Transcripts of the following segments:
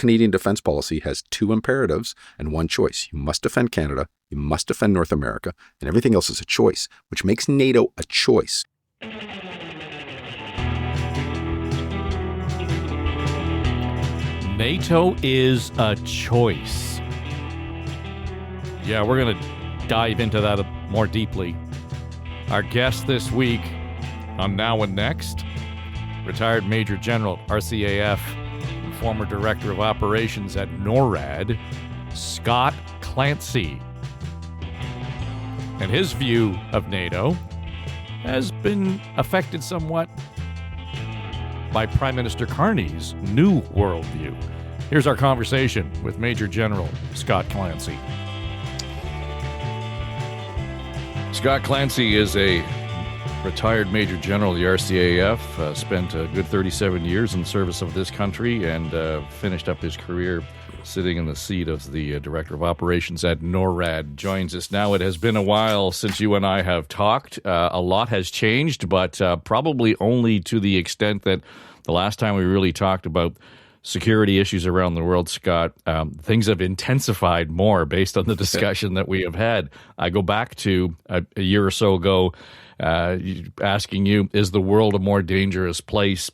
Canadian defense policy has two imperatives and one choice. You must defend Canada, you must defend North America, and everything else is a choice, which makes NATO a choice. NATO is a choice. Yeah, we're going to dive into that more deeply. Our guest this week on Now and Next, retired Major General, RCAF, and former Director of Operations at NORAD, Scott Clancy. And his view of NATO has been affected somewhat by Prime Minister Carney's new worldview. Here's our conversation with Major General Scott Clancy. Scott Clancy is a retired Major General of the RCAF, spent a good 37 years in the service of this country, and finished up his career sitting in the seat of the Director of Operations at NORAD. Joins us now. It has been a while since you and I have talked. A lot has changed, but probably only to the extent that the last time we really talked about security issues around the world, Scott, things have intensified more based on the discussion that we have had. I go back to a year or so ago asking you, is the world a more dangerous place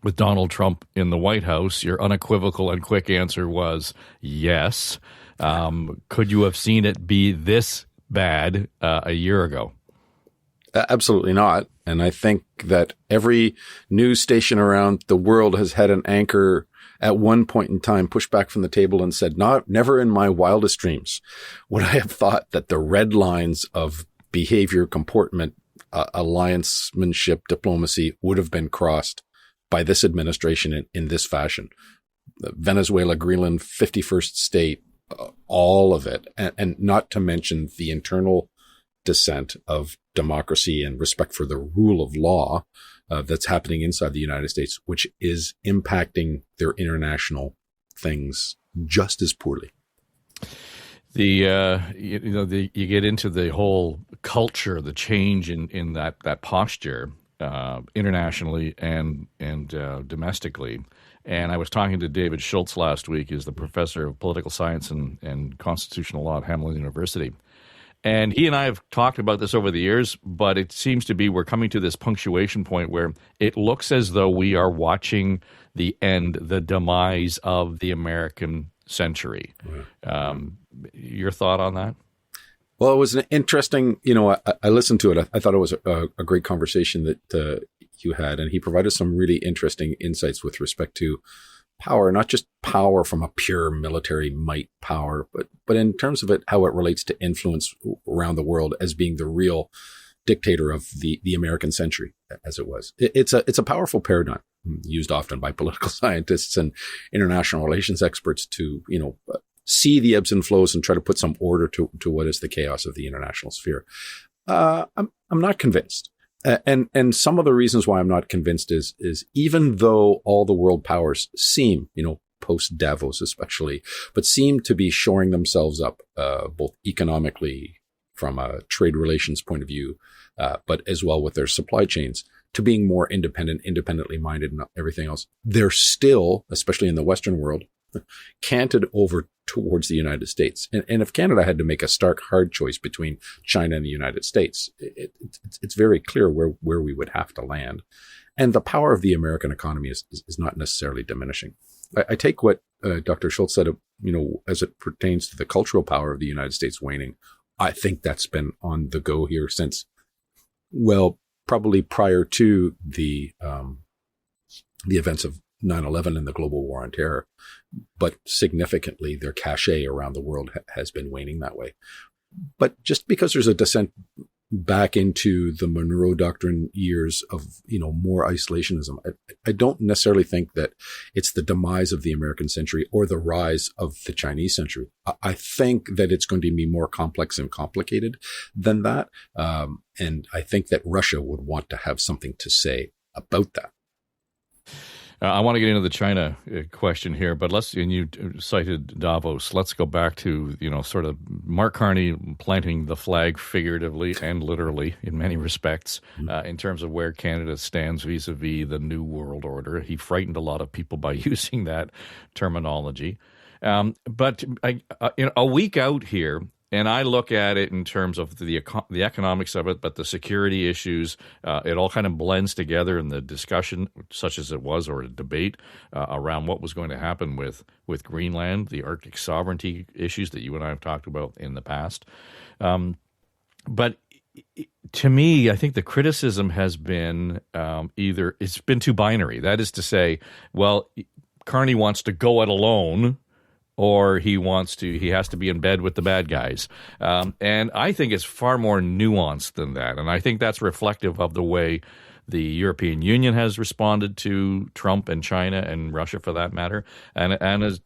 with Donald Trump in the White House? Your unequivocal and quick answer was yes. Could you have seen it be this bad a year ago? Absolutely not. And I think that every news station around the world has had an anchor at one point in time pushed back from the table and said, never in my wildest dreams would I have thought that the red lines of behavior, comportment, alliancemanship, diplomacy would have been crossed by this administration in this fashion. Venezuela, Greenland, 51st state, all of it. And not to mention the internal dissent of democracy and respect for the rule of law that's happening inside the United States, which is impacting their international things just as poorly. You get into the whole culture, the change in that posture internationally and domestically. And I was talking to David Schultz last week. He's the professor of political science and constitutional law at Hamilton University. And he and I have talked about this over the years, but it seems to be we're coming to this punctuation point where it looks as though we are watching the end, the demise of the American century. Your thought on that? Well, it was an interesting, I listened to it. I thought it was a great conversation that you had, and he provided some really interesting insights with respect to power, not just power from a pure military might power, but in terms of it, how it relates to influence around the world as being the real dictator of the American century, as it was. It's a powerful paradigm used often by political scientists and international relations experts to, see the ebbs and flows and try to put some order to what is the chaos of the international sphere. I'm not convinced. And some of the reasons why I'm not convinced is even though all the world powers seem, post Davos especially, but seem to be shoring themselves up, both economically from a trade relations point of view, but as well with their supply chains, to being more independently minded and everything else, they're still, especially in the Western world, canted over towards the United States. And if Canada had to make a stark, hard choice between China and the United States, it's very clear where we would have to land. And the power of the American economy is not necessarily diminishing. I take what Dr. Schultz said, as it pertains to the cultural power of the United States waning. I think that's been on the go here since, probably prior to the events of 9/11 and the global war on terror, but significantly their cachet around the world has been waning that way. But just because there's a descent back into the Monroe Doctrine years of, more isolationism, I don't necessarily think that it's the demise of the American century or the rise of the Chinese century. I think that it's going to be more complex and complicated than that. And I think that Russia would want to have something to say about that. I want to get into the China question here, but and you cited Davos. Let's go back to, sort of Mark Carney planting the flag figuratively and literally in many respects in terms of where Canada stands vis-a-vis the New World Order. He frightened a lot of people by using that terminology. But a week out here, and I look at it in terms of the economics of it, but the security issues, it all kind of blends together in the discussion, such as it was, or a debate around what was going to happen with Greenland, the Arctic sovereignty issues that you and I have talked about in the past. But to me, I think the criticism has been either it's been too binary. That is to say, well, Carney wants to go it alone, or he has to be in bed with the bad guys. And I think it's far more nuanced than that. And I think that's reflective of the way the European Union has responded to Trump and China and Russia, for that matter, and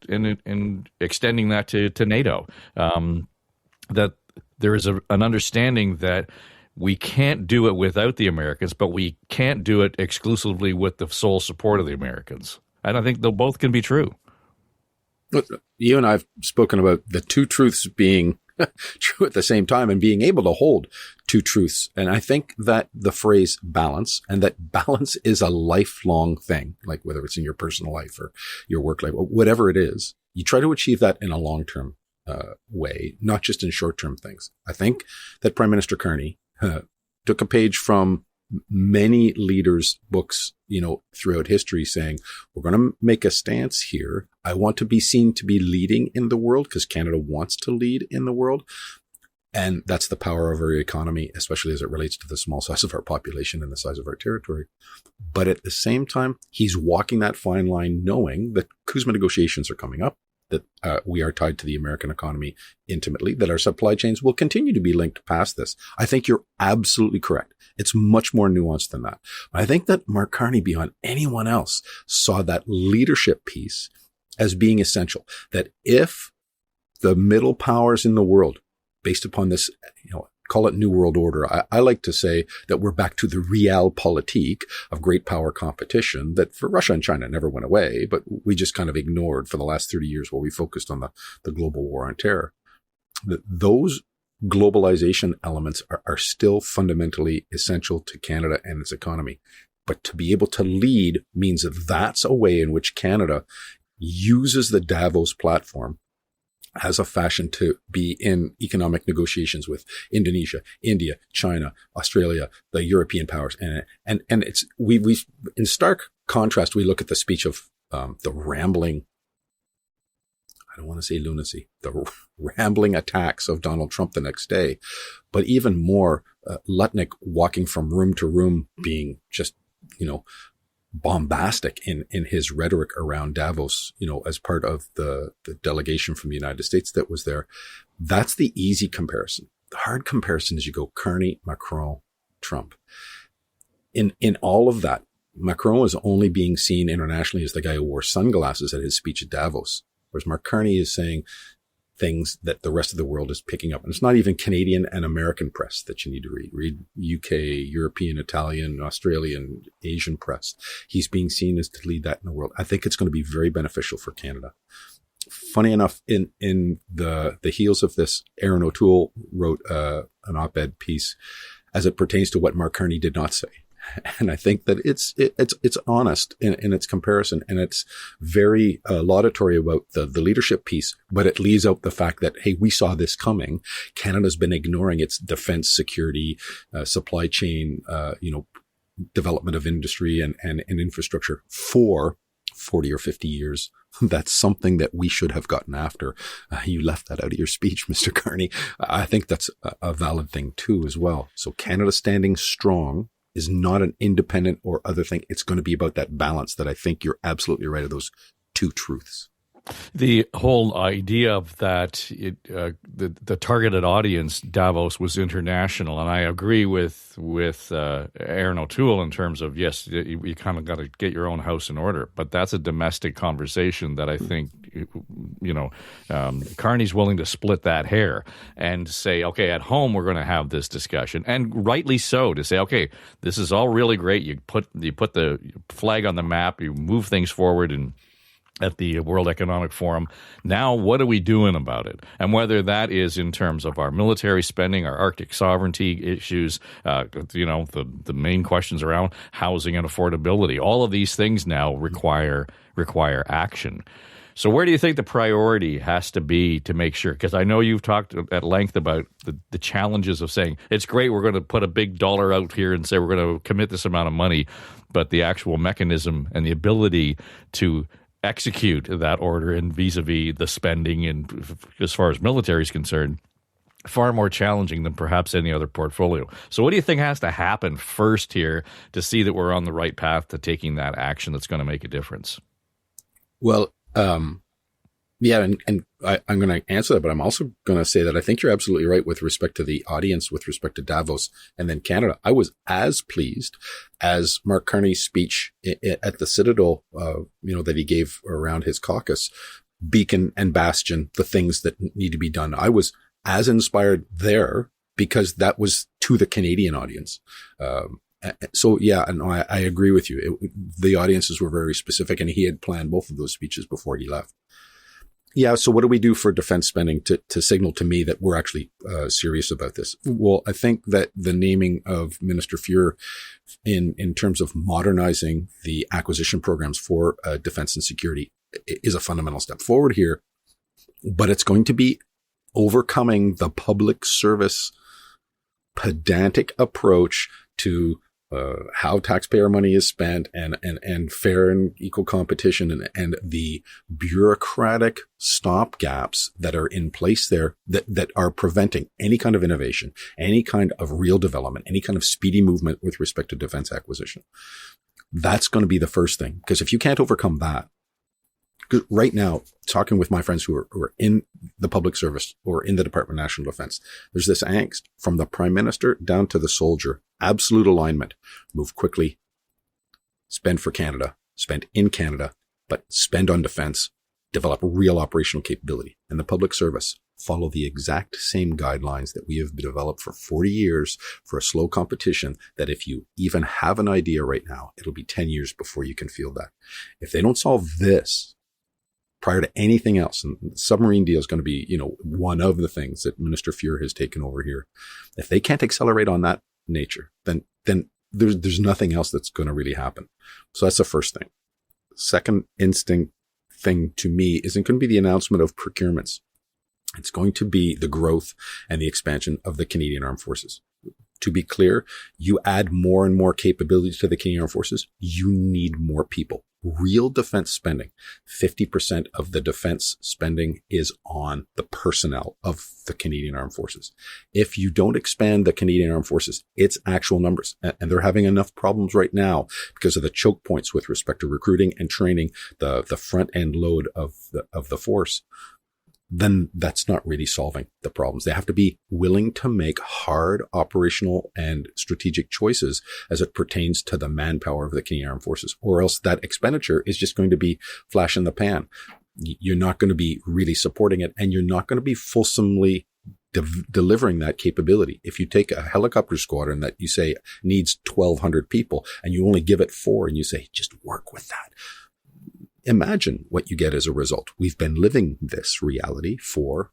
in extending that to NATO. That there is an understanding that we can't do it without the Americans, but we can't do it exclusively with the sole support of the Americans. And I think they both can be true. You and I have spoken about the two truths being true at the same time and being able to hold two truths. And I think that the phrase balance, and that balance is a lifelong thing, like whether it's in your personal life or your work life, whatever it is, you try to achieve that in a long-term way, not just in short-term things. I think that Prime Minister Carney took a page from many leaders' books, throughout history, saying, we're going to make a stance here. I want to be seen to be leading in the world because Canada wants to lead in the world. And that's the power of our economy, especially as it relates to the small size of our population and the size of our territory. But at the same time, he's walking that fine line, knowing that CUSMA negotiations are coming up, that we are tied to the American economy intimately, that our supply chains will continue to be linked past this. I think you're absolutely correct. It's much more nuanced than that. I think that Mark Carney, beyond anyone else, saw that leadership piece as being essential. That if the middle powers in the world, based upon this, call it New World Order. I like to say that we're back to the realpolitik of great power competition that for Russia and China never went away, but we just kind of ignored for the last 30 years while we focused on the global war on terror. Those globalization elements are still fundamentally essential to Canada and its economy. But to be able to lead means that that's a way in which Canada uses the Davos platform as a fashion to be in economic negotiations with Indonesia, India, China, Australia, the European powers. And it's, we in stark contrast, we look at the speech of, the rambling, I don't want to say lunacy, the rambling attacks of Donald Trump the next day, but even more, Lutnick walking from room to room being just, bombastic in his rhetoric around Davos, as part of the delegation from the United States that was there. That's the easy comparison. The hard comparison is you go Carney, Macron, Trump. In all of that, Macron is only being seen internationally as the guy who wore sunglasses at his speech at Davos, whereas Mark Carney is saying things that the rest of the world is picking up. And it's not even Canadian and American press that you need to read. Read UK, European, Italian, Australian, Asian press. He's being seen as to lead that in the world. I think it's going to be very beneficial for Canada. Funny enough, in the heels of this, Aaron O'Toole wrote an op-ed piece as it pertains to what Mark Carney did not say. And I think that it's honest in its comparison, and it's very laudatory about the leadership piece, but it leaves out the fact that, hey, we saw this coming. Canada's been ignoring its defense, security, supply chain, development of industry and infrastructure for 40 or 50 years. That's something that we should have gotten after. You left that out of your speech, Mr. Carney. I think that's a valid thing too as well. So Canada standing strong is not an independent or other thing. It's going to be about that balance that I think you're absolutely right of those two truths. The whole idea of that, the targeted audience, Davos, was international, and I agree with Aaron O'Toole in terms of, yes, you kind of got to get your own house in order, but that's a domestic conversation that I think, Carney's willing to split that hair and say, okay, at home we're going to have this discussion, and rightly so, to say, okay, this is all really great. You put the flag on the map, you move things forward, and at the World Economic Forum. Now, what are we doing about it? And whether that is in terms of our military spending, our Arctic sovereignty issues, the main questions around housing and affordability, all of these things now require action. So where do you think the priority has to be to make sure? Because I know you've talked at length about the challenges of saying, it's great, we're going to put a big dollar out here and say we're going to commit this amount of money, but the actual mechanism and the ability to execute that order and vis-a-vis the spending, and as far as military is concerned, far more challenging than perhaps any other portfolio. So what do you think has to happen first here to see that we're on the right path to taking that action that's going to make a difference? Well, yeah, and I'm going to answer that, but I'm also going to say that I think you're absolutely right with respect to the audience, with respect to Davos and then Canada. I was as pleased as Mark Carney's speech at the Citadel, that he gave around his caucus, beacon and bastion, the things that need to be done. I was as inspired there because that was to the Canadian audience. So yeah, and I agree with you. The audiences were very specific, and he had planned both of those speeches before he left. Yeah. So what do we do for defense spending to signal to me that we're actually serious about this? Well, I think that the naming of Minister Fuhr in terms of modernizing the acquisition programs for defense and security is a fundamental step forward here, but it's going to be overcoming the public service pedantic approach to how taxpayer money is spent and fair and equal competition and the bureaucratic stopgaps that are in place there that are preventing any kind of innovation, any kind of real development, any kind of speedy movement with respect to defense acquisition. That's going to be the first thing, because if you can't overcome that, because right now, talking with my friends who are in the public service or in the Department of National Defense, there's this angst from the Prime Minister down to the soldier. Absolute alignment. Move quickly. Spend for Canada. Spend in Canada. But spend on defense. Develop real operational capability. And the public service follow the exact same guidelines that we have developed for 40 years for a slow competition, that if you even have an idea right now, it'll be 10 years before you can field that. If they don't solve this, prior to anything else, and the submarine deal is going to be, one of the things that Minister Fuhr has taken over here. If they can't accelerate on that nature, then there's nothing else that's going to really happen. So that's the first thing. Second instinct thing to me isn't going to be the announcement of procurements. It's going to be the growth and the expansion of the Canadian Armed Forces. To be clear, you add more and more capability to the Canadian Armed Forces, you need more people. Real defense spending, 50% of the defense spending is on the personnel of the Canadian Armed Forces. If you don't expand the Canadian Armed Forces, its actual numbers, and they're having enough problems right now because of the choke points with respect to recruiting and training, the front end load of the force, then that's not really solving the problems. They have to be willing to make hard operational and strategic choices as it pertains to the manpower of the Canadian Armed Forces, or else that expenditure is just going to be flash in the pan. You're not going to be really supporting it, and you're not going to be fulsomely delivering that capability. If you take a helicopter squadron that you say needs 1,200 people and you only give it 4 and you say, just work with that. Imagine what you get as a result. We've been living this reality for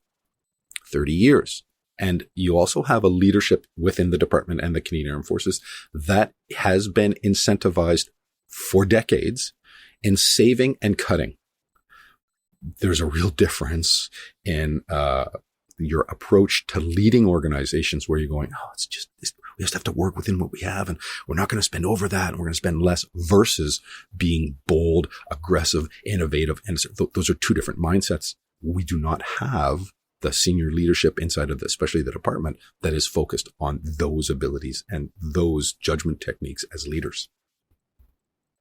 30 years. And you also have a leadership within the department and the Canadian Armed Forces that has been incentivized for decades in saving and cutting. There's a real difference in your approach to leading organizations where you're going, we just have to work within what we have, and we're not going to spend over that, and we're going to spend less, versus being bold, aggressive, innovative. And those are two different mindsets. We do not have the senior leadership inside of especially the department that is focused on those abilities and those judgment techniques as leaders.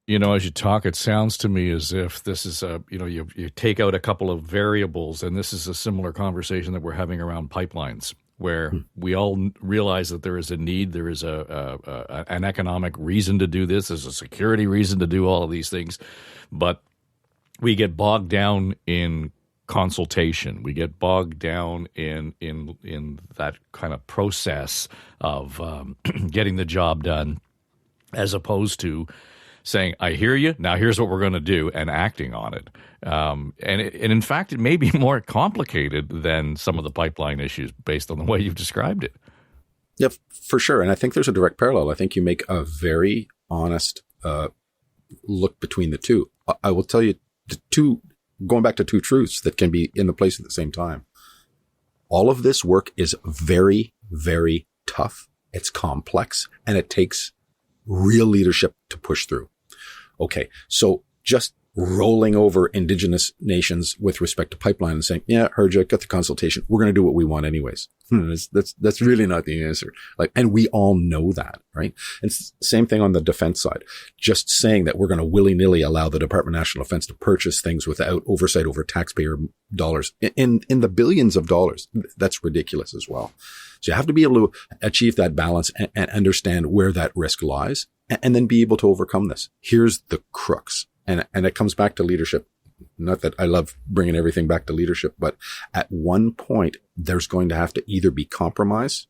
As you talk, it sounds to me as if this is you take out a couple of variables, and this is a similar conversation that we're having around pipelines, where we all realize that there is a need, there is an economic reason to do this, there's a security reason to do all of these things, but we get bogged down in consultation. We get bogged down in that kind of process of getting the job done, as opposed to saying, I hear you, now here's what we're going to do, and acting on it. And in fact, it may be more complicated than some of the pipeline issues based on the way you've described it. Yeah, for sure. And I think there's a direct parallel. I think you make a very honest look between the two. I will tell you going back to two truths that can be in the place at the same time. All of this work is very, very tough. It's complex, and it takes real leadership to push through. Okay, so just rolling over indigenous nations with respect to pipeline and saying, yeah, heard you, got the consultation, we're going to do what we want anyways. That's really not the answer. And we all know that, right? And it's the same thing on the defense side. Just saying that we're going to willy-nilly allow the Department of National Defense to purchase things without oversight over taxpayer dollars in the billions of dollars, that's ridiculous as well. So you have to be able to achieve that balance and understand where that risk lies, and then be able to overcome this. Here's the crux. And it comes back to leadership. Not that I love bringing everything back to leadership, but at one point, there's going to have to either be compromise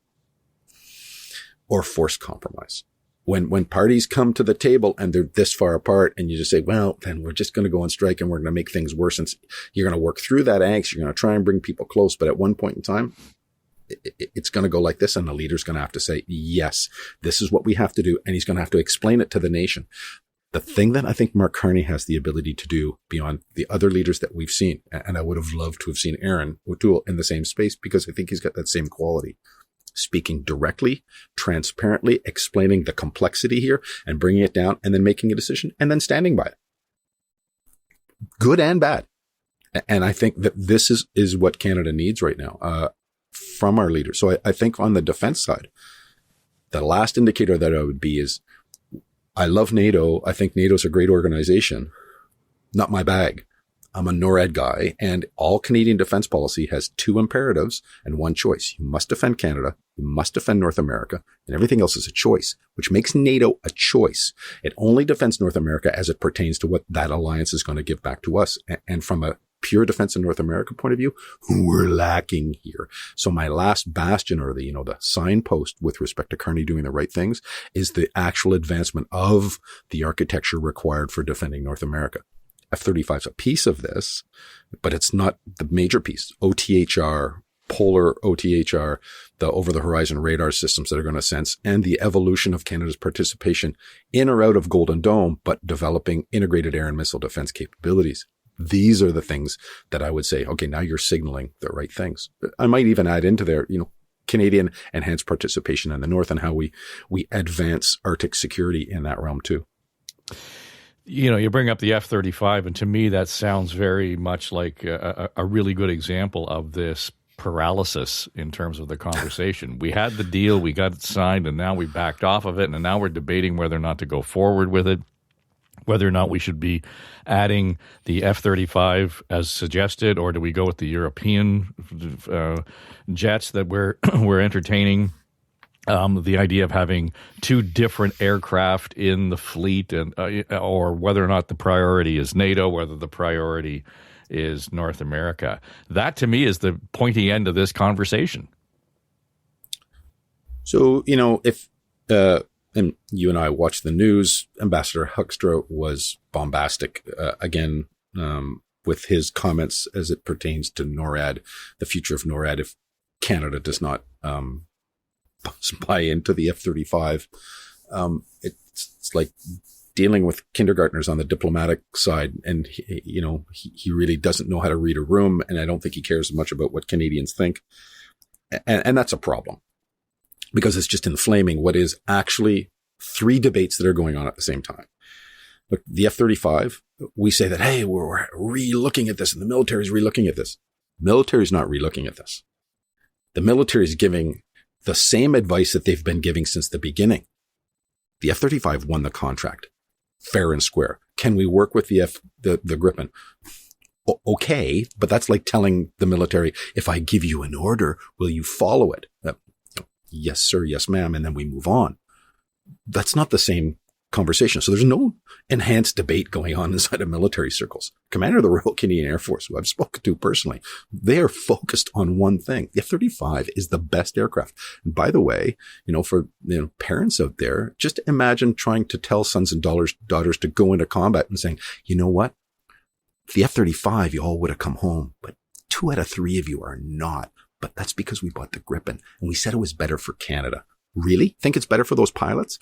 or forced compromise. When parties come to the table and they're this far apart, and you just say, well, then we're just going to go on strike and we're going to make things worse. And you're going to work through that angst. You're going to try and bring people close. But at one point in time, it's going to go like this. And the leader's going to have to say, yes, this is what we have to do. And he's going to have to explain it to the nation. The thing that I think Mark Carney has the ability to do beyond the other leaders that we've seen, and I would have loved to have seen Aaron O'Toole in the same space, because I think he's got that same quality. Speaking directly, transparently, explaining the complexity here and bringing it down, and then making a decision and then standing by it. Good and bad. And I think that this is what Canada needs right now from our leaders. So I think on the defense side, the last indicator that I would be is, I love NATO. I think NATO's a great organization. Not my bag. I'm a NORAD guy, and all Canadian defense policy has two imperatives and one choice. You must defend Canada. You must defend North America, and everything else is a choice, which makes NATO a choice. It only defends North America as it pertains to what that alliance is going to give back to us. And from a pure defense in North America point of view, we're lacking here. So my last bastion, or the signpost with respect to Carney doing the right things, is the actual advancement of the architecture required for defending North America. F-35 is a piece of this, but it's not the major piece. OTHR, polar OTHR, the over-the-horizon radar systems that are going to sense, and the evolution of Canada's participation in or out of Golden Dome, but developing integrated air and missile defense capabilities. These are the things that I would say, okay, now you're signaling the right things. I might even add into there, Canadian enhanced participation in the North, and how we advance Arctic security in that realm too. You bring up the F-35, and to me that sounds very much like a really good example of this paralysis in terms of the conversation. We had the deal, we got it signed, and now we backed off of it, and now we're debating whether or not to go forward with it, whether or not we should be adding the F-35 as suggested, or do we go with the European jets that we're entertaining? The idea of having two different aircraft in the fleet, and or whether or not the priority is NATO, whether the priority is North America. That, to me, is the pointy end of this conversation. So, if and you and I watched the news, Ambassador Hoekstra was bombastic again with his comments as it pertains to NORAD, the future of NORAD, if Canada does not buy into the F-35. It's like dealing with kindergartners on the diplomatic side, and he really doesn't know how to read a room, and I don't think he cares much about what Canadians think, and that's a problem, because it's just inflaming what is actually three debates that are going on at the same time. Look, the F-35, we say that, hey, we're re-looking at this, and the military is re-looking at this. Military is not re-looking at this. The military is giving the same advice that they've been giving since the beginning. The F-35 won the contract. fair and square. Can we work with the Gripen? Okay, but that's like telling the military, if I give you an order, will you follow it? Yes, sir. Yes, ma'am. And then we move on. That's not the same conversation. So there's no enhanced debate going on inside of military circles. Commander of the Royal Canadian Air Force, who I've spoken to personally, they are focused on one thing. The F-35 is the best aircraft. And by the way, for parents out there, just imagine trying to tell sons and daughters to go into combat and saying, you know what? The F-35, you all would have come home, but 2 out of 3 of you are not. But that's because we bought the Gripen and we said it was better for Canada. Really? Think it's better for those pilots?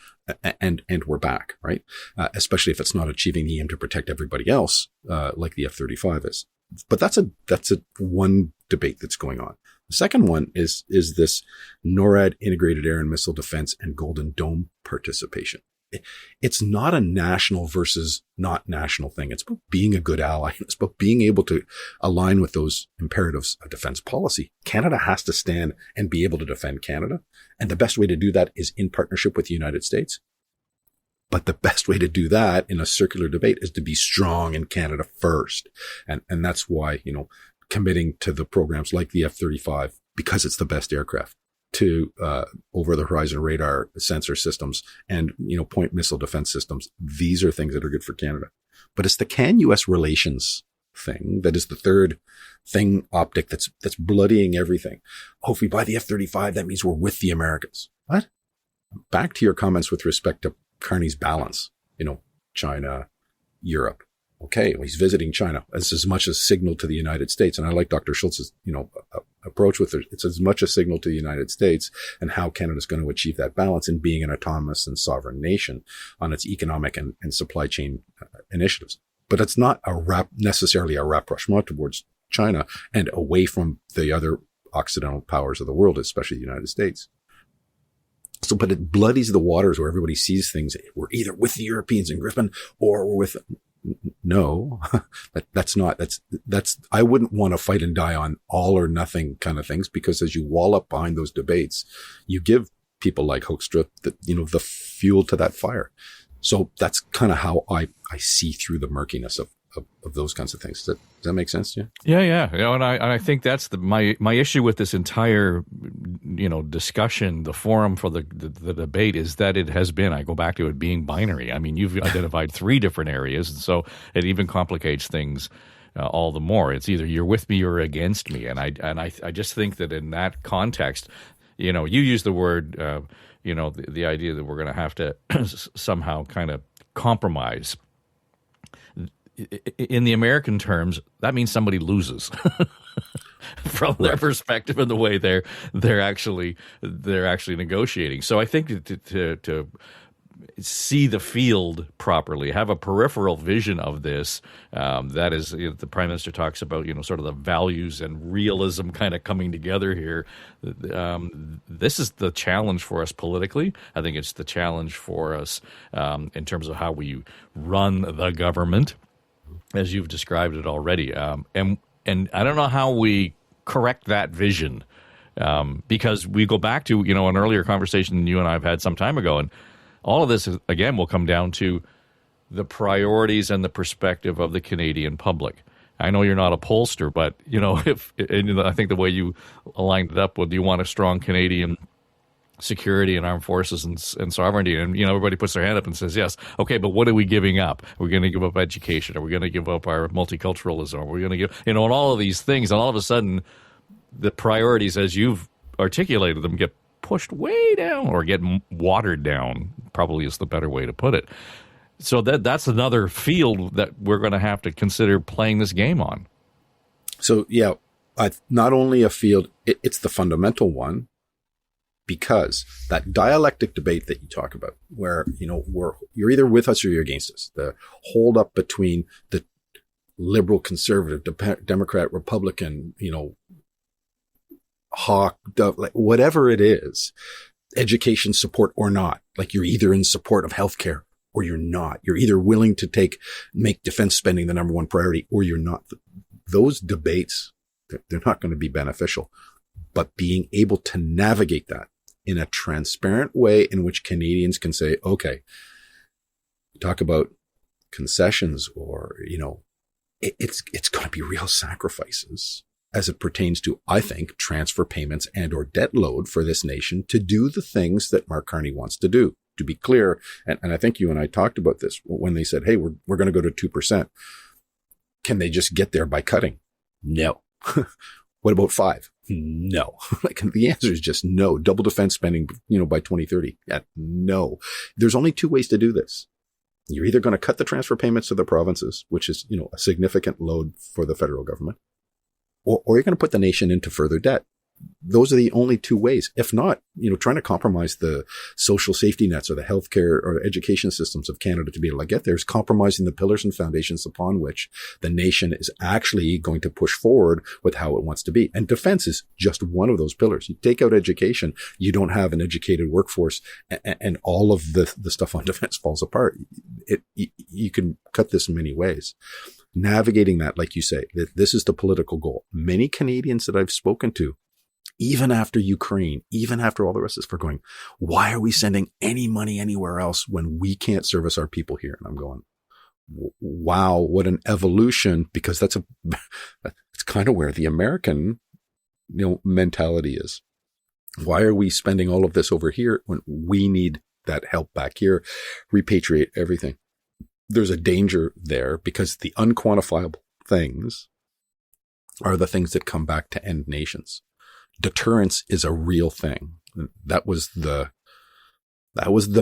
And we're back, right? Especially if it's not achieving the aim to protect everybody else, like the F-35 is. But that's a one debate that's going on. The second one is this NORAD integrated air and missile defense and Golden Dome participation. It's not a national versus not national thing. It's about being a good ally. It's about being able to align with those imperatives of defense policy. Canada has to stand and be able to defend Canada. And the best way to do that is in partnership with the United States. But the best way to do that in a circular debate is to be strong in Canada first. And that's why, committing to the programs like the F-35, because it's the best aircraft, to over the horizon radar sensor systems and point missile defense systems. These are things that are good for Canada. But it's the CAN-US relations thing that is the third thing optic that's bloodying everything. Oh, if we buy the F-35, that means we're with the Americans. What? Back to your comments with respect to Carney's balance. China, Europe. Okay, well, he's visiting China. It's as much a signal to the United States. And I like Dr. Schultz's, approach with it. It's as much a signal to the United States and how Canada's going to achieve that balance in being an autonomous and sovereign nation on its economic and supply chain initiatives. But it's not necessarily a rapprochement towards China and away from the other Occidental powers of the world, especially the United States. So, but it bloodies the waters where everybody sees things. We're either with the Europeans in Gripen or we're with No, that's I wouldn't want to fight and die on all or nothing kind of things, because as you wall up behind those debates, you give people like Hoekstra the fuel to that fire. So that's kind of how I see through the murkiness of those kinds of things. Does that make sense to you? Yeah. And I think that's my issue with this entire, discussion, the forum for the debate, is that it has been, I go back to it being binary. I mean, you've identified 3 different areas, and so it even complicates things all the more. It's either you're with me or against me. And I just think that in that context, you use the word, the idea that we're going to have to somehow kind of compromise. In the American terms, that means somebody loses from their perspective and the way they're actually negotiating. So I think to see the field properly, have a peripheral vision of this, that is, the Prime Minister talks about, sort of the values and realism kind of coming together here. This is the challenge for us politically. I think it's the challenge for us in terms of how we run the government, as you've described it already. And I don't know how we correct that vision, because we go back to, an earlier conversation you and I have had some time ago, and all of this, again, will come down to the priorities and the perspective of the Canadian public. I know you're not a pollster, but, I think the way you aligned it up with, you want a strong Canadian security and armed forces and sovereignty, and everybody puts their hand up and says yes. Okay, but what are we giving up? Are we going to give up education? Are we going to give up our multiculturalism? Are we going to give and all of these things? And all of a sudden, the priorities, as you've articulated them, get pushed way down or get watered down. Probably is the better way to put it. So that's another field that we're going to have to consider playing this game on. So yeah, not only a field, it's the fundamental one. Because that dialectic debate that you talk about, where, you're either with us or you're against us, the hold up between the liberal, conservative, Democrat, Republican, hawk, like whatever it is, education support or not, like you're either in support of healthcare or you're not. You're either willing to make defense spending the number one priority or you're not. Those debates, they're not going to be beneficial, but being able to navigate that in a transparent way in which Canadians can say, okay, talk about concessions or, it's going to be real sacrifices as it pertains to, I think, transfer payments and or debt load for this nation to do the things that Mark Carney wants to do. To be clear, and I think you and I talked about this when they said, hey, we're going to go to 2%. Can they just get there by cutting? No. What about 5? No. Like the answer is just no. Double defense spending, by 2030. Yeah, no. There's only 2 ways to do this. You're either going to cut the transfer payments to the provinces, which is, a significant load for the federal government, or you're going to put the nation into further debt. Those are the only 2 ways. If not, trying to compromise the social safety nets or the healthcare or education systems of Canada to be able to get there is compromising the pillars and foundations upon which the nation is actually going to push forward with how it wants to be. And defense is just one of those pillars. You take out education, you don't have an educated workforce, and all of the stuff on defense falls apart. You can cut this in many ways. Navigating that, like you say, this is the political goal. Many Canadians that I've spoken to, even after Ukraine, even after all the rest of this, we're going, why are we sending any money anywhere else when we can't service our people here? And I'm going, wow, what an evolution, because that's it's kind of where the American, mentality is. Why are we spending all of this over here when we need that help back here? Repatriate everything. There's a danger there because the unquantifiable things are the things that come back to end nations. Deterrence is a real thing. That was the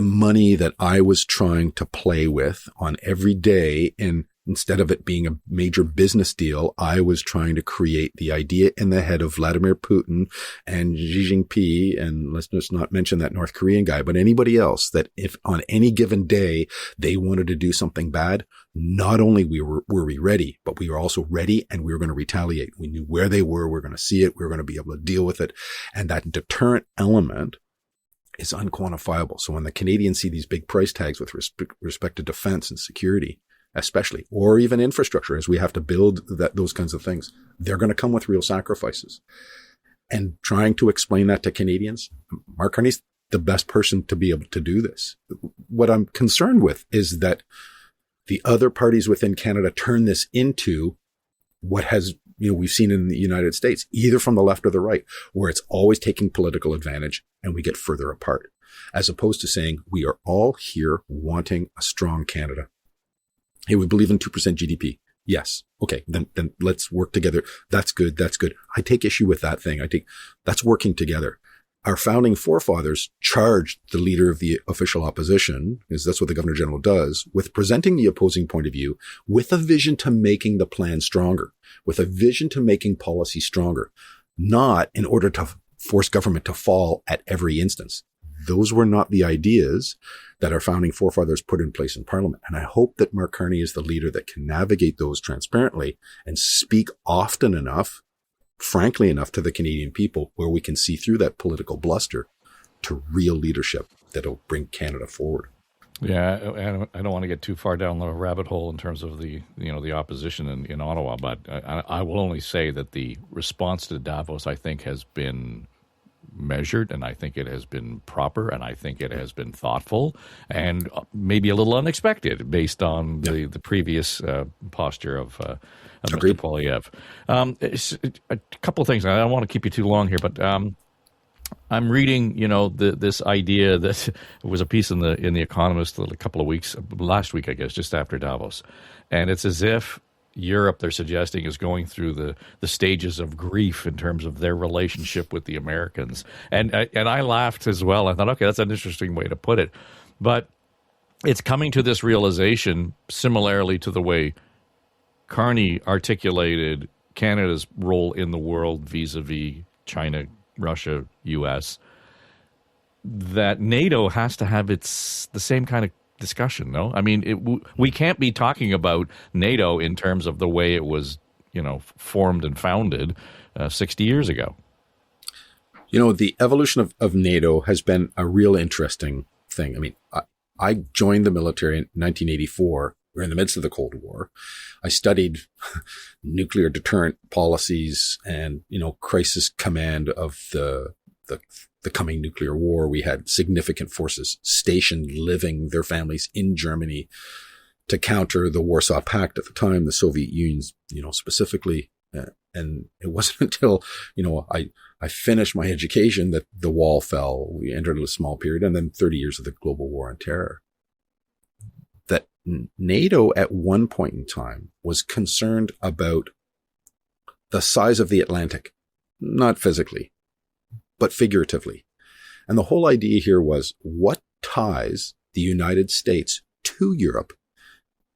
money that I was trying to play with on every day. And instead of it being a major business deal, I was trying to create the idea in the head of Vladimir Putin and Xi Jinping. And let's just not mention that North Korean guy, but anybody else, that if on any given day they wanted to do something bad, not only were we ready, but we were also ready and we were going to retaliate. We knew where they were. We were going to see it. We were going to be able to deal with it. And that deterrent element is unquantifiable. So when the Canadians see these big price tags with respect to defense and security, especially, or even infrastructure, as we have to build those kinds of things, they're going to come with real sacrifices. And trying to explain that to Canadians, Mark Carney's the best person to be able to do this. What I'm concerned with is that the other parties within Canada turn this into what has, we've seen in the United States, either from the left or the right, where it's always taking political advantage and we get further apart, as opposed to saying we are all here wanting a strong Canada. Hey, we believe in 2% GDP. Yes. Okay. Then let's work together. That's good. That's good. I take issue with that thing. I think that's working together. Our founding forefathers charged the leader of the official opposition, because that's what the Governor General does, with presenting the opposing point of view with a vision to making the plan stronger, with a vision to making policy stronger, not in order to force government to fall at every instance. Those were not the ideas that our founding forefathers put in place in Parliament. And I hope that Mark Carney is the leader that can navigate those transparently and speak often enough, frankly enough, to the Canadian people where we can see through that political bluster to real leadership that'll bring Canada forward. Yeah, I don't want to get too far down the rabbit hole in terms of the opposition in Ottawa, but I will only say that the response to Davos, I think, has been measured, and I think it has been proper, and I think it has been thoughtful, and maybe a little unexpected based on the previous posture of Mr. Poilievre. A couple of things. I don't want to keep you too long here, but I'm reading, this idea that it was a piece in the Economist a couple of weeks, last week, I guess, just after Davos, and it's as if Europe, they're suggesting, is going through the stages of grief in terms of their relationship with the Americans. And I laughed as well. I thought, okay, that's an interesting way to put it. But it's coming to this realization similarly to the way Carney articulated Canada's role in the world vis-a-vis China, Russia, U.S., that NATO has to have the same kind of discussion, no? I mean, we can't be talking about NATO in terms of the way it was, formed and founded 60 years ago. The evolution of NATO has been a real interesting thing. I mean, I joined the military in 1984. We're in the midst of the Cold War. I studied nuclear deterrent policies and, crisis command of the coming nuclear war. We had significant forces stationed, living their families in Germany to counter the Warsaw Pact at the time, the Soviet Union's, specifically. And it wasn't until, I finished my education that the wall fell. We entered a small period, and then 30 years of the global war on terror. That NATO at one point in time was concerned about the size of the Atlantic, not physically, but figuratively. And the whole idea here was, what ties the United States to Europe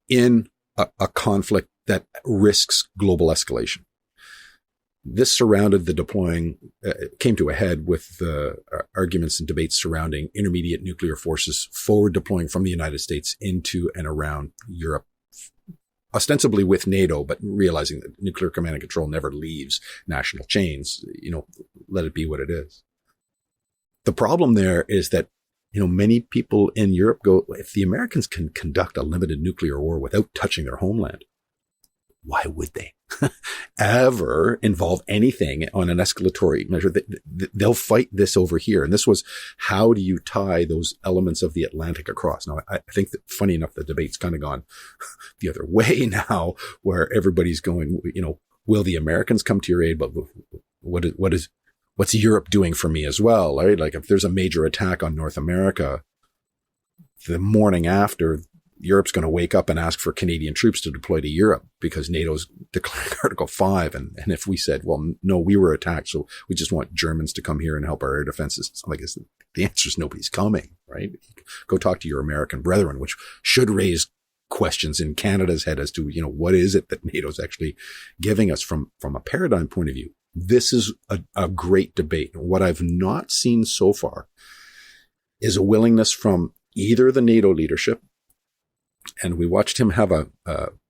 in a conflict that risks global escalation? This surrounded the deploying, came to a head with the arguments and debates surrounding intermediate nuclear forces forward deploying from the United States into and around Europe, ostensibly with NATO, but realizing that nuclear command and control never leaves national chains. Let it be what it is. The problem there is that, many people in Europe go, if the Americans can conduct a limited nuclear war without touching their homeland, why would they ever involve anything on an escalatory measure? They'll fight this over here. And this was, how do you tie those elements of the Atlantic across? Now, I think that, funny enough, the debate's kind of gone the other way now, where everybody's going, will the Americans come to your aid? But what's Europe doing for me as well? Right? Like, if there's a major attack on North America, the morning after, Europe's going to wake up and ask for Canadian troops to deploy to Europe because NATO's declared Article 5. And if we said, well, no, we were attacked, so we just want Germans to come here and help our air defenses, the answer is nobody's coming, right? Go talk to your American brethren, which should raise questions in Canada's head as to, what is it that NATO's actually giving us from a paradigm point of view. This is a great debate. What I've not seen so far is a willingness from either the NATO leadership, and we watched him have a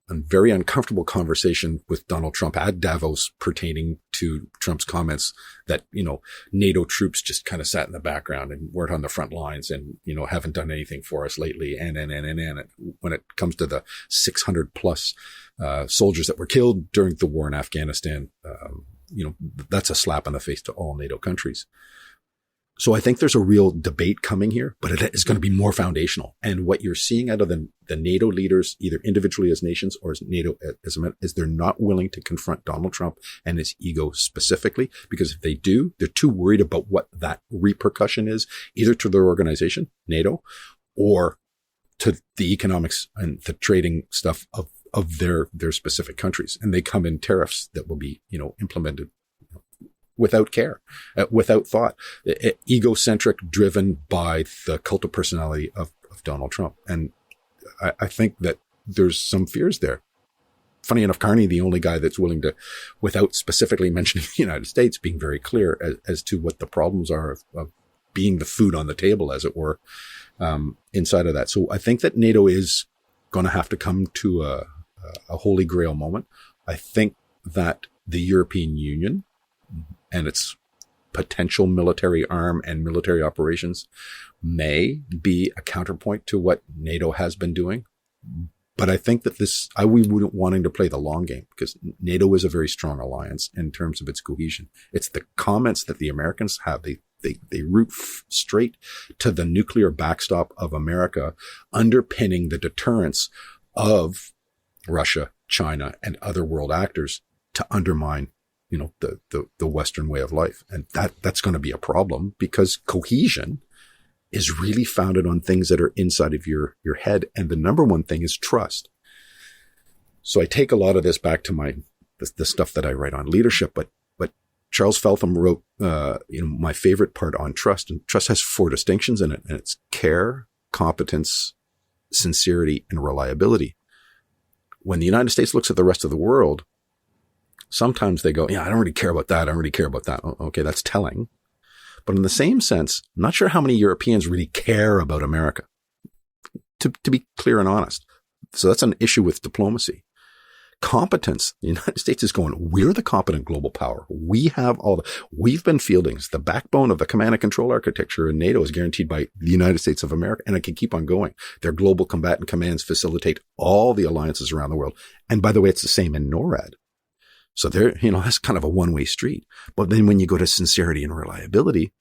very uncomfortable conversation with Donald Trump at Davos pertaining to Trump's comments that, NATO troops just kind of sat in the background and weren't on the front lines and, haven't done anything for us lately. And when it comes to the 600 plus soldiers that were killed during the war in Afghanistan, that's a slap in the face to all NATO countries. So I think there's a real debate coming here, but it is going to be more foundational. And what you're seeing out of the NATO leaders, either individually as nations or as NATO as is they're not willing to confront Donald Trump and his ego specifically, because if they do, they're too worried about what that repercussion is, either to their organization, NATO, or to the economics and the trading stuff of their specific countries. And they come in tariffs that will be, implemented without care, without thought, egocentric, driven by the cult of personality of Donald Trump. And I think that there's some fears there. Funny enough, Carney, the only guy that's willing to, without specifically mentioning the United States, being very clear as to what the problems are of being the food on the table, as it were, inside of that. So I think that NATO is going to have to come to a holy grail moment. I think that the European Union and its potential military arm and military operations may be a counterpoint to what NATO has been doing. But I think that we wouldn't wanting to play the long game, because NATO is a very strong alliance in terms of its cohesion. It's the comments that the Americans have. They root straight to the nuclear backstop of America, underpinning the deterrence of Russia, China, and other world actors to undermine the Western way of life. And that's going to be a problem, because cohesion is really founded on things that are inside of your head. And the number one thing is trust. So I take a lot of this back to the stuff that I write on leadership, but Charles Feltham wrote, my favorite part on trust, and trust has 4 distinctions in it, and it's care, competence, sincerity, and reliability. When the United States looks at the rest of the world, sometimes they go, I don't really care about that. I don't really care about that. Okay, that's telling. But in the same sense, I'm not sure how many Europeans really care about America, to be clear and honest. So that's an issue with diplomacy. Competence. The United States is going, we're the competent global power. We have we've been fielding the backbone of the command and control architecture, and NATO is guaranteed by the United States of America. And it can keep on going. Their global combatant commands facilitate all the alliances around the world. And by the way, it's the same in NORAD. So that's kind of a one-way street. But then when you go to sincerity and reliability,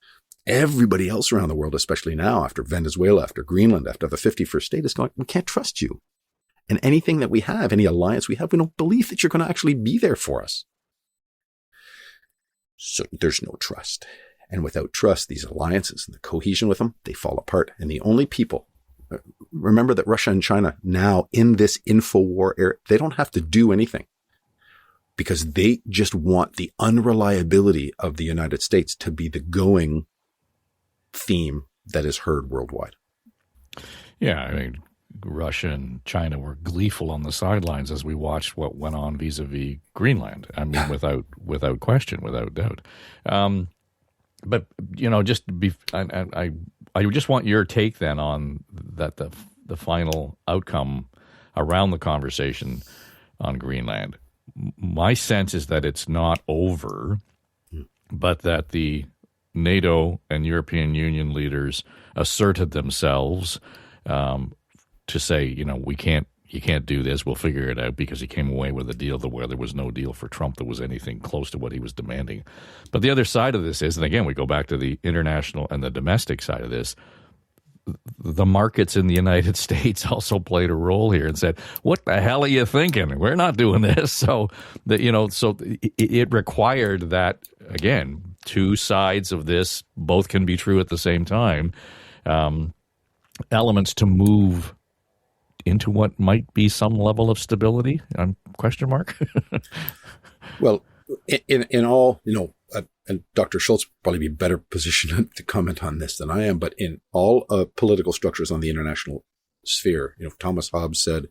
everybody else around the world, especially now after Venezuela, after Greenland, after the 51st state, is going, we can't trust you. And anything that we have, any alliance we have, we don't believe that you're going to actually be there for us. So there's no trust. And without trust, these alliances and the cohesion with them, they fall apart. And the only people, remember that Russia and China now in this info war era, they don't have to do anything because they just want the unreliability of the United States to be the going theme that is heard worldwide. Yeah, I mean, Russia and China were gleeful on the sidelines as we watched what went on vis-a-vis Greenland. I mean, without question, without doubt. But just to be, I just want your take then on that the final outcome around the conversation on Greenland. My sense is that it's not over, but that the NATO and European Union leaders asserted themselves to say, you can't do this. We'll figure it out, because he came away with a deal where there was no deal for Trump that was anything close to what he was demanding. But the other side of this is, and again, we go back to the international and the domestic side of this, the markets in the United States also played a role here and said, what the hell are you thinking? We're not doing this. So it required that, again, two sides of this, both can be true at the same time, elements to move into what might be some level of stability? Question mark. Well, in all, and Dr. Schultz would probably be better positioned to comment on this than I am, but in all political structures on the international sphere, Thomas Hobbes said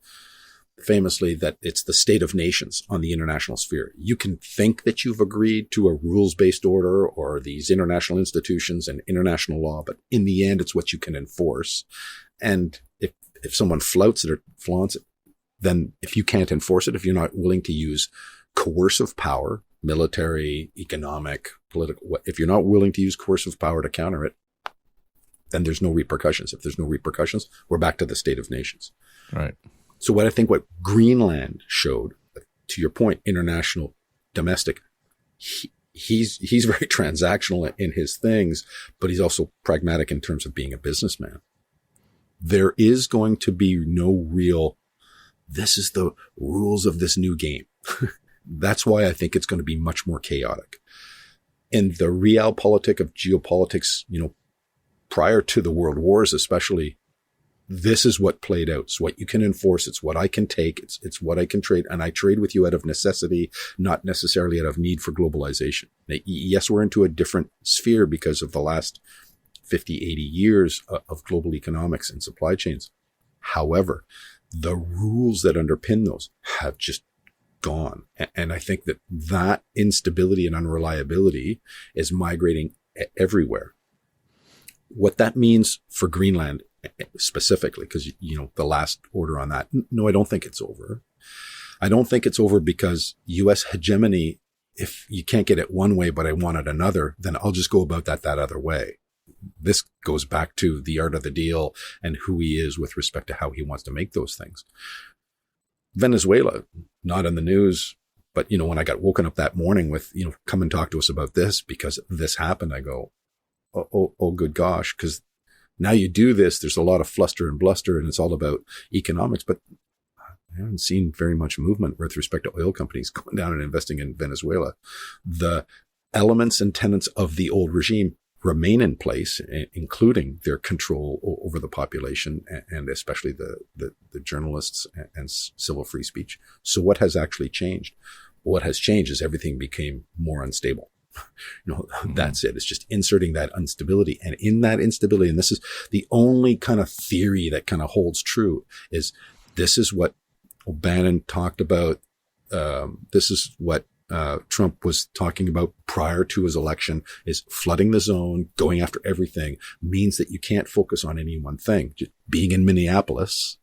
famously that it's the state of nations on the international sphere. You can think that you've agreed to a rules-based order or these international institutions and international law, but in the end, it's what you can enforce. And if someone flaunts it, then if you can't enforce it, if you're not willing to use coercive power, military, economic, political, if you're not willing to use coercive power to counter it, then there's no repercussions. If there's no repercussions, we're back to the state of nations. Right. So what Greenland showed, to your point, international, domestic, he's very transactional in his things, but he's also pragmatic in terms of being a businessman. There is going to be no real, this is the rules of this new game. That's why I think it's going to be much more chaotic. In the realpolitik of geopolitics, prior to the world wars, especially, this is what played out. It's what you can enforce. It's what I can take. It's what I can trade. And I trade with you out of necessity, not necessarily out of need for globalization. Now, yes, we're into a different sphere because of the last 50, 80 years of global economics and supply chains. However, the rules that underpin those have just gone. And I think that instability and unreliability is migrating everywhere. What that means for Greenland specifically, because, the last order on that, no, I don't think it's over. I don't think it's over because U.S. hegemony, if you can't get it one way, but I want it another, then I'll just go about that other way. This goes back to the art of the deal and who he is with respect to how he wants to make those things. Venezuela, not in the news, but, when I got woken up that morning with, come and talk to us about this because this happened, I go, oh, good gosh, because now you do this, there's a lot of fluster and bluster and it's all about economics, but I haven't seen very much movement with respect to oil companies going down and investing in Venezuela. The elements and tenets of the old regime remain in place, including their control over the population and especially the journalists and civil free speech. So what has actually changed? What has changed is everything became more unstable. That's it. It's just inserting that instability. And in that instability, and this is the only kind of theory that kind of holds true, is this is what O'Bannon talked about. This is what Trump was talking about prior to his election, is flooding the zone, going after everything means that you can't focus on any one thing. Just being in Minneapolis,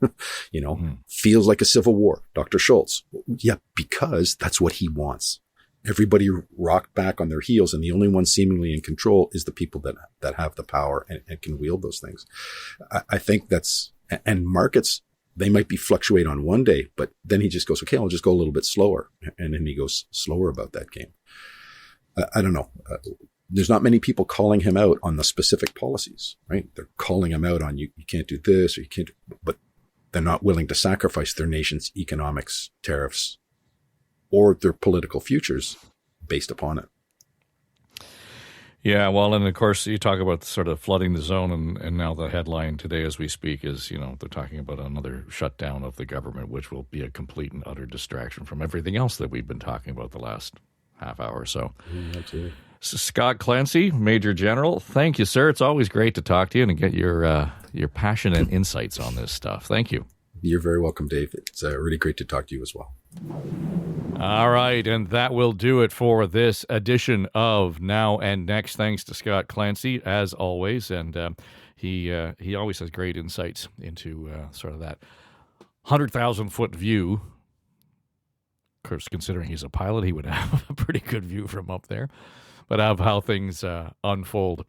feels like a civil war. Dr. Schultz. Yeah, because that's what he wants. Everybody rocked back on their heels, and the only one seemingly in control is the people that have the power and can wield those things. I think and markets, they might be fluctuate on one day, but then he just goes, okay, I'll just go a little bit slower. And then he goes slower about that game. I don't know. There's not many people calling him out on the specific policies, right? They're calling him out on you can't do this or you can't, but they're not willing to sacrifice their nation's economics, tariffs, or their political futures based upon it. Yeah, well, and of course, you talk about sort of flooding the zone, and now the headline today as we speak is, they're talking about another shutdown of the government, which will be a complete and utter distraction from everything else that we've been talking about the last half hour or so. Absolutely. So Scott Clancy, Major General, thank you, sir. It's always great to talk to you and get your passion and insights on this stuff. Thank you. You're very welcome, Dave. It's really great to talk to you as well. All right, and that will do it for this edition of Now and Next. Thanks to Scott Clancy, as always, and he always has great insights into sort of that 100,000-foot view. Of course, considering he's a pilot, he would have a pretty good view from up there, but of how things unfold.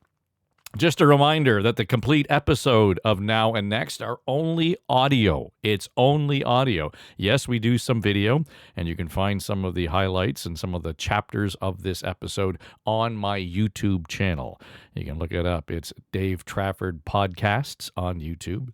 Just a reminder that the complete episode of Now and Next are only audio. It's only audio. Yes, we do some video, and you can find some of the highlights and some of the chapters of this episode on my YouTube channel. You can look it up. It's Dave Trafford Podcasts on YouTube.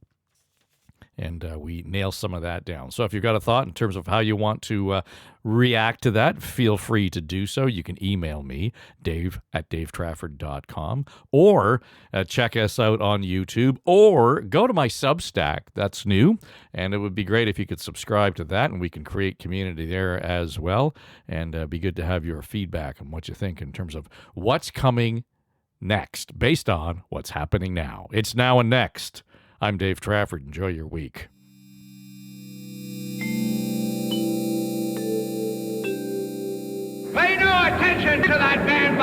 And we nail some of that down. So if you've got a thought in terms of how you want to react to that, feel free to do so. You can email me, dave@davetrafford.com, or check us out on YouTube, or go to my Substack. That's new, and it would be great if you could subscribe to that, and we can create community there as well. And be good to have your feedback on what you think in terms of what's coming next, based on what's happening now. It's Now and Next. I'm Dave Trafford. Enjoy your week. Pay no attention to that man